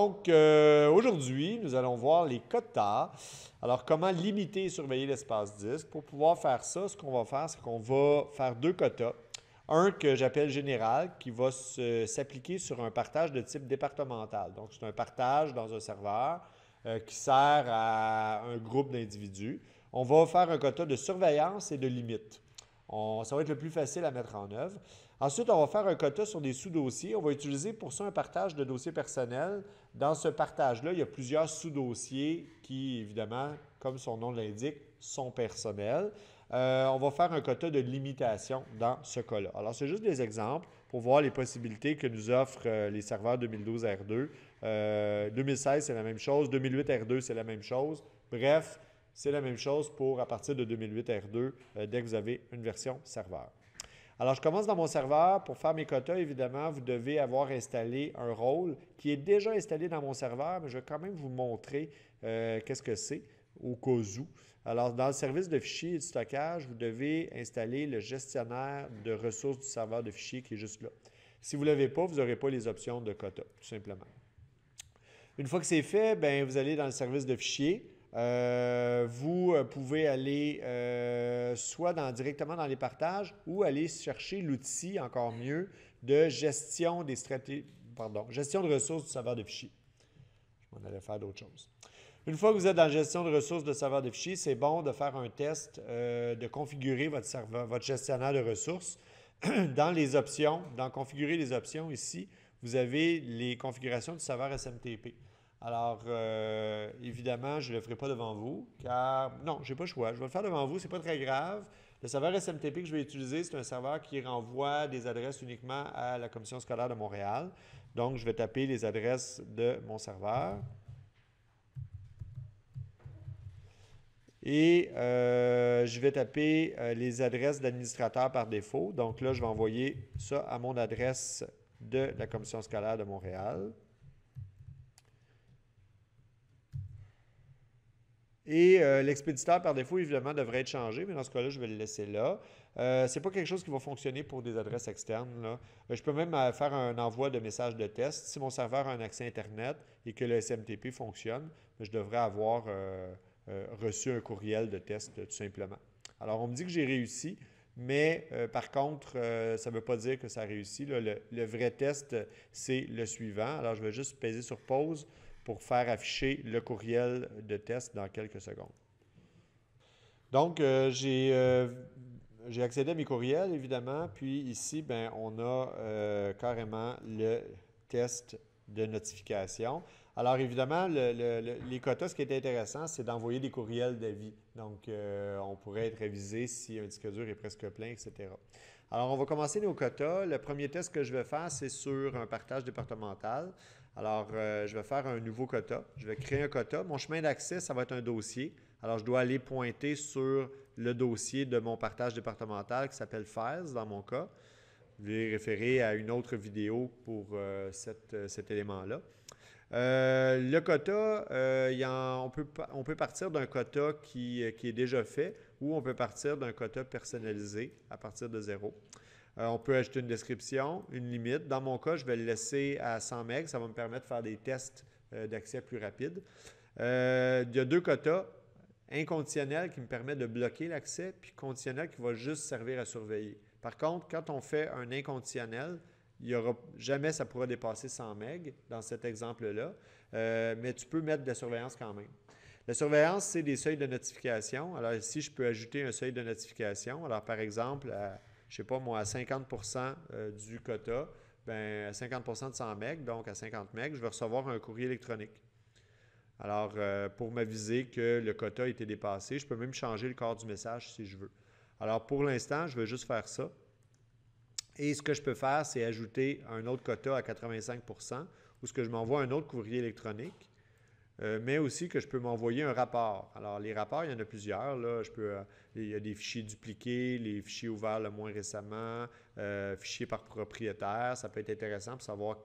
Donc, aujourd'hui, nous allons voir les quotas. Alors, comment limiter et surveiller l'espace disque. Pour pouvoir faire ça, ce qu'on va faire, c'est qu'on va faire deux quotas. Un que j'appelle général, qui va s'appliquer sur un partage de type départemental. Donc, c'est un partage dans un serveur qui sert à un groupe d'individus. On va faire un quota de surveillance et de limite. Ça va être le plus facile à mettre en œuvre. Ensuite, on va faire un quota sur des sous-dossiers. On va utiliser pour ça un partage de dossiers personnels. Dans ce partage-là, il y a plusieurs sous-dossiers qui, évidemment, comme son nom l'indique, sont personnels. On va faire un quota de limitation dans ce cas-là. Alors, c'est juste des exemples pour voir les possibilités que nous offrent les serveurs 2012 R2. 2016, c'est la même chose. 2008 R2, c'est la même chose. Bref, c'est la même chose pour à partir de 2008 R2 dès que vous avez une version serveur. Alors, je commence dans mon serveur. Pour faire mes quotas, évidemment, vous devez avoir installé un rôle qui est déjà installé dans mon serveur, mais je vais quand même vous montrer qu'est-ce que c'est au cas où. Alors, dans le service de fichiers et de stockage, vous devez installer le gestionnaire de ressources du serveur de fichiers qui est juste là. Si vous ne l'avez pas, vous n'aurez pas les options de quota, tout simplement. Une fois que c'est fait, bien, vous allez dans le service de fichiers. Vous pouvez aller soit directement dans les partages ou aller chercher l'outil, encore mieux, de gestion des gestion de ressources du serveur de fichiers. Je m'en allais faire d'autres choses. Une fois que vous êtes dans la gestion de ressources de serveur de fichiers, c'est bon de faire un test, de configurer votre gestionnaire de ressources. Dans les options, dans configurer les options ici, vous avez les configurations du serveur SMTP. Alors, évidemment, je ne le ferai pas devant vous, car non, je n'ai pas le choix. Je vais le faire devant vous, ce n'est pas très grave. Le serveur SMTP que je vais utiliser, c'est un serveur qui renvoie des adresses uniquement à la Commission scolaire de Montréal. Donc, je vais taper les adresses de mon serveur. Et je vais taper les adresses d'administrateurs par défaut. Donc là, je vais envoyer ça à mon adresse de la Commission scolaire de Montréal. Et l'expéditeur par défaut, évidemment, devrait être changé, mais dans ce cas-là, je vais le laisser là. Ce n'est pas quelque chose qui va fonctionner pour des adresses externes, là. Je peux même faire un envoi de messages de test. Si mon serveur a un accès Internet et que le SMTP fonctionne, je devrais avoir reçu un courriel de test, tout simplement. Alors, on me dit que j'ai réussi, mais par contre, ça ne veut pas dire que ça a réussi. Là, le vrai test, c'est le suivant. Alors, je vais juste peser sur pause pour faire afficher le courriel de test dans quelques secondes. Donc, j'ai accédé à mes courriels, évidemment, puis ici, ben, on a carrément le test de notification. Alors, évidemment, les quotas, ce qui est intéressant, c'est d'envoyer des courriels d'avis. Donc, on pourrait être révisé si un disque dur est presque plein, etc. Alors, on va commencer nos quotas. Le premier test que je vais faire, c'est sur un partage départemental. Alors, je vais faire un nouveau quota. Je vais créer un quota. Mon chemin d'accès, ça va être un dossier. Alors, je dois aller pointer sur le dossier de mon partage départemental qui s'appelle Files, dans mon cas. Je vais référer à une autre vidéo pour cet élément-là. Le quota, on peut partir d'un quota qui est déjà fait ou on peut partir d'un quota personnalisé à partir de 0. On peut ajouter une description, une limite. Dans mon cas, je vais le laisser à 100 MB. Ça va me permettre de faire des tests d'accès plus rapides. Il y a deux quotas. Inconditionnel qui me permet de bloquer l'accès, puis conditionnel qui va juste servir à surveiller. Par contre, quand on fait un inconditionnel, jamais ça pourra dépasser 100 MB dans cet exemple-là, mais tu peux mettre de la surveillance quand même. La surveillance, c'est des seuils de notification. Alors ici, je peux ajouter un seuil de notification. Alors par exemple, je ne sais pas moi, à 50% du quota, bien, à 50% de 100 MB, donc à 50 MB, je vais recevoir un courrier électronique. Alors, pour m'aviser que le quota a été dépassé, je peux même changer le corps du message si je veux. Alors, pour l'instant, je vais juste faire ça. Et ce que je peux faire, c'est ajouter un autre quota à 85%, ou ce que je m'envoie un autre courrier électronique, mais aussi que je peux m'envoyer un rapport. Alors, les rapports, il y en a plusieurs. Là. Il y a des fichiers dupliqués, les fichiers ouverts le moins récemment, fichiers par propriétaire. Ça peut être intéressant pour savoir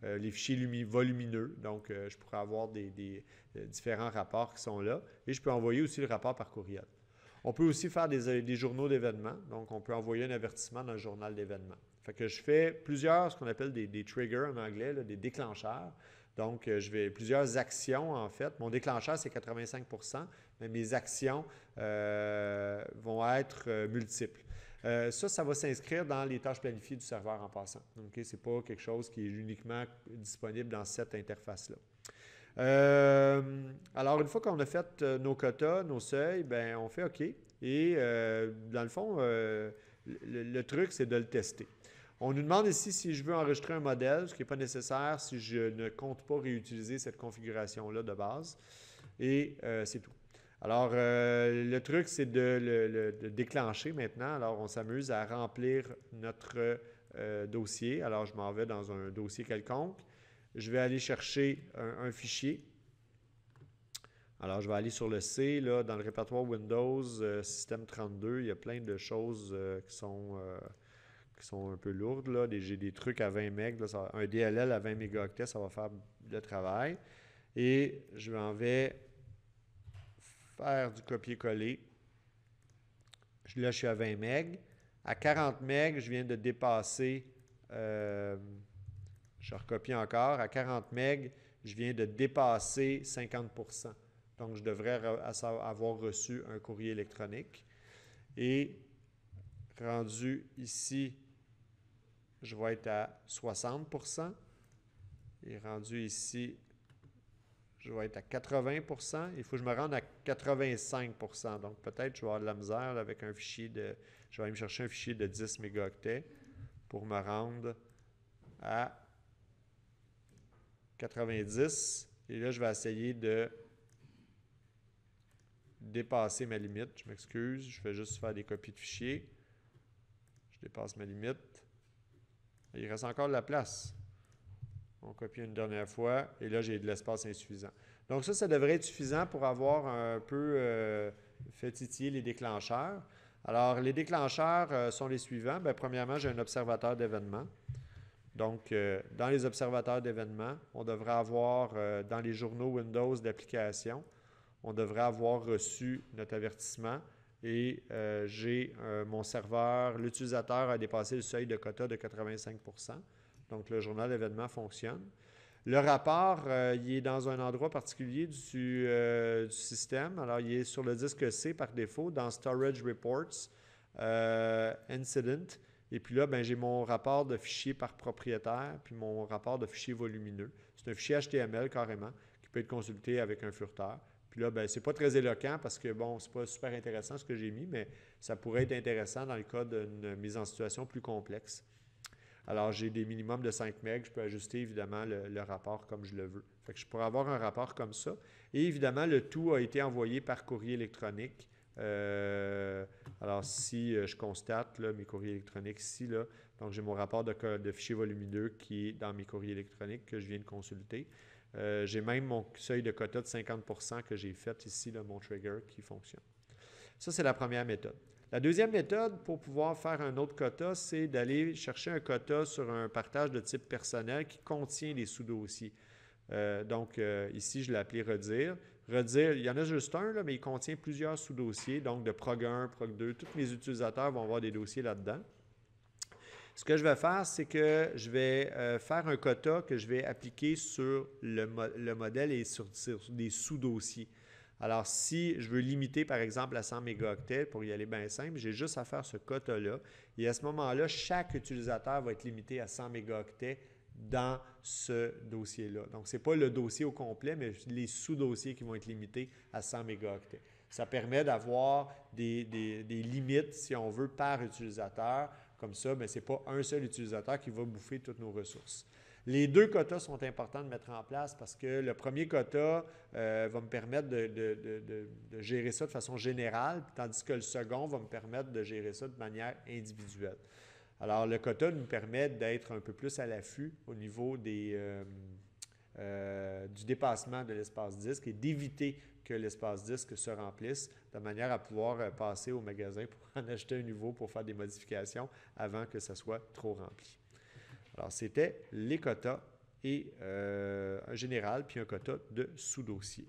les fichiers volumineux. Donc, je pourrais avoir des différents rapports qui sont là. Et je peux envoyer aussi le rapport par courriel. On peut aussi faire des journaux d'événements. Donc, on peut envoyer un avertissement dans le journal d'événements. Fait que je fais plusieurs, ce qu'on appelle des triggers en anglais, là, des déclencheurs. Donc, je vais plusieurs actions, en fait. Mon déclencheur, c'est 85%, mais mes actions vont être multiples. Ça va s'inscrire dans les tâches planifiées du serveur en passant. Okay? Ce n'est pas quelque chose qui est uniquement disponible dans cette interface-là. Alors, une fois qu'on a fait nos quotas, nos seuils, ben, on fait OK. Et dans le fond, le truc, c'est de le tester. On nous demande ici si je veux enregistrer un modèle, ce qui n'est pas nécessaire si je ne compte pas réutiliser cette configuration-là de base. Et c'est tout. Alors, le truc, c'est de le déclencher maintenant. Alors, on s'amuse à remplir notre dossier. Alors, je m'en vais dans un dossier quelconque. Je vais aller chercher un fichier. Alors, je vais aller sur le C, là, dans le répertoire Windows, Système 32. Il y a plein de choses qui sont un peu lourdes. Là. J'ai des trucs à 20 MB. Là, un DLL à 20 mégaoctets, ça va faire le travail. Et je m'en vais faire du copier-coller. Là, je suis à 20 MB. À 40 MB, je viens de dépasser... je recopie encore. À 40 MB, je viens de dépasser 50%. Donc, je devrais avoir reçu un courrier électronique. Et rendu ici, je vais être à 60%. Et rendu ici, je vais être à 80%. Il faut que je me rende à 85%. Donc, peut-être je vais avoir de la misère là, avec un fichier de... Je vais aller me chercher un fichier de 10 mégaoctets pour me rendre à 90. Et là, je vais essayer de dépasser ma limite. Je m'excuse, je fais juste faire des copies de fichiers. Je dépasse ma limite. Il reste encore de la place. On copie une dernière fois et là, j'ai de l'espace insuffisant. Donc ça devrait être suffisant pour avoir un peu fait titiller les déclencheurs. Alors, les déclencheurs sont les suivants. Bien, premièrement, j'ai un observateur d'événements. Donc, dans les observateurs d'événements, on devrait avoir, dans les journaux Windows d'application, on devrait avoir reçu notre avertissement et j'ai mon serveur, l'utilisateur a dépassé le seuil de quota de 85%. Donc, le journal d'événements fonctionne. Le rapport, il est dans un endroit particulier du système. Alors, il est sur le disque C par défaut, dans Storage Reports, Incident. Et puis là, ben, j'ai mon rapport de fichier par propriétaire, puis mon rapport de fichier volumineux. C'est un fichier HTML carrément, qui peut être consulté avec un furteur. Puis là, ben, c'est pas très éloquent parce que, bon, c'est pas super intéressant ce que j'ai mis, mais ça pourrait être intéressant dans le cas d'une mise en situation plus complexe. Alors, j'ai des minimums de 5 MB. Je peux ajuster évidemment le rapport comme je le veux. Fait que je pourrais avoir un rapport comme ça. Et évidemment, le tout a été envoyé par courrier électronique. Alors, si je constate là, mes courriers électroniques ici, là, donc j'ai mon rapport de fichier volumineux qui est dans mes courriers électroniques que je viens de consulter. J'ai même mon seuil de quota de 50% que j'ai fait ici, là, mon trigger qui fonctionne. Ça, c'est la première méthode. La deuxième méthode pour pouvoir faire un autre quota, c'est d'aller chercher un quota sur un partage de type personnel qui contient des sous-dossiers. Donc, ici, je l'ai appelé redire. Redire, il y en a juste un, là, mais il contient plusieurs sous-dossiers, donc de prog 1, prog 2. Tous mes utilisateurs vont avoir des dossiers là-dedans. Ce que je vais faire, c'est que je vais faire un quota que je vais appliquer sur le modèle et sur des sous-dossiers. Alors, si je veux limiter, par exemple, à 100 mégaoctets, pour y aller bien simple, j'ai juste à faire ce quota-là. Et à ce moment-là, chaque utilisateur va être limité à 100 mégaoctets dans ce dossier-là. Donc, ce n'est pas le dossier au complet, mais les sous-dossiers qui vont être limités à 100 mégaoctets. Ça permet d'avoir des limites, si on veut, par utilisateur. Comme ça, ce n'est pas un seul utilisateur qui va bouffer toutes nos ressources. Les deux quotas sont importants de mettre en place parce que le premier quota va me permettre de gérer ça de façon générale, tandis que le second va me permettre de gérer ça de manière individuelle. Alors, le quota nous permet d'être un peu plus à l'affût au niveau du dépassement de l'espace disque et d'éviter que l'espace disque se remplisse de manière à pouvoir passer au magasin pour en acheter un nouveau pour faire des modifications avant que ça soit trop rempli. Alors, c'était les quotas et un général puis un quota de sous-dossier.